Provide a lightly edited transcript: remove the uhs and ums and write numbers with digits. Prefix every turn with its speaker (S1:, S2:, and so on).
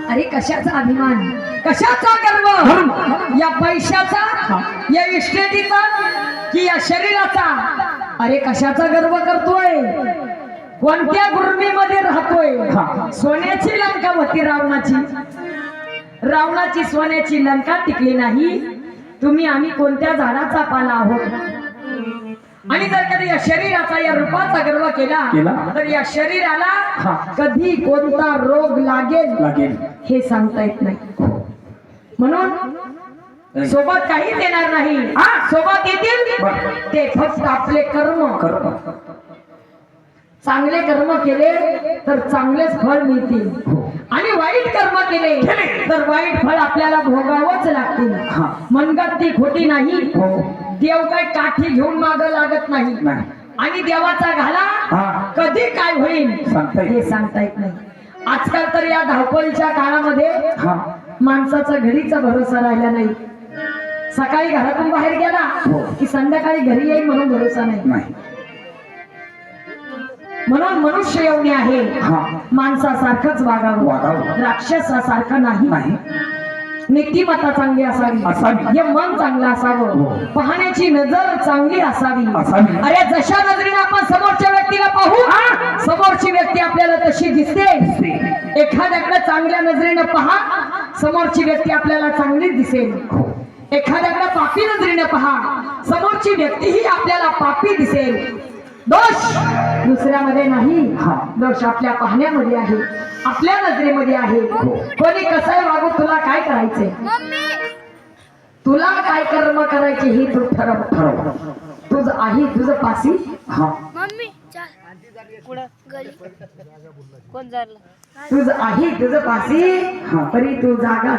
S1: अरे कशाचा अभिमान, कशाचा गर्व, या पैशाचा, या इस्टेटीचा की या शरीराचा? अरे कशाचा गर्व करतोय? कोणत्या गुरमीमध्ये राहतोय? सोन्याची लंका होती रावणाची सोन्याची लंका टिकली नाही. तुम्ही आम्ही कोणत्या झाडाचा पाला आहोत? आणि जर कधी या शरीराचा, या रूपाचा गर्व केला तर या शरीराला कधी कोणता रोग लागेल हे सांगता येत नाही. म्हणून सोबत काही देणार नाही. सोबत येतील ते फक्त आपले कर्म. चांगले कर्म केले तर चांगलेच फळ मिळतील आणि वाईट कर्म केले तर वाईट फळ आपल्याला भोगावंच लागतील. मनगत ती खोटी नाही. देव काय काठी घेऊन माग लागत नाही आणि देवाचा घाला कधी काय होईल हे सांगता येत नाही. आजकाल तर या धावपळीच्या काळामध्ये माणसाचा घरीचा भरोसा राहिला नाही. सकाळी घरातून बाहेर गेला की संध्याकाळी घरी येईल म्हणून भरोसा नाही. म्हणून मनुष्य एवढे आहे माणसासारखंच वागावं, राक्षसासारखं नाही. नीतिमत्ता चांगली असावी, हे मन चांगलं असावं, पाहण्याची नजर चांगली असावी. अरे जशा नजरेने आपण समोरच्या व्यक्तीला पाहू समोरची व्यक्ती आपल्याला तशी दिसते. एखाद्याकडे चांगल्या नजरेने पहा समोरची व्यक्ती आपल्याला चांगलीच दिसेल. एखाद्याकडे पापी नजरेने पहा समोरची व्यक्ती ही आपल्याला पापी दिसेल. दोष दुसऱ्यामध्ये नाही, दोष आपल्या पाहण्यामध्ये आहे, आपल्या नजरेमध्ये आहे. कोणी कसं वागू, तुला काय करायचंय, तुला काय कर्म करायचे हे तू ठरव. तुझं आहे तुझं पासी. तुझं आहे तुझं पासी तरी तू जागा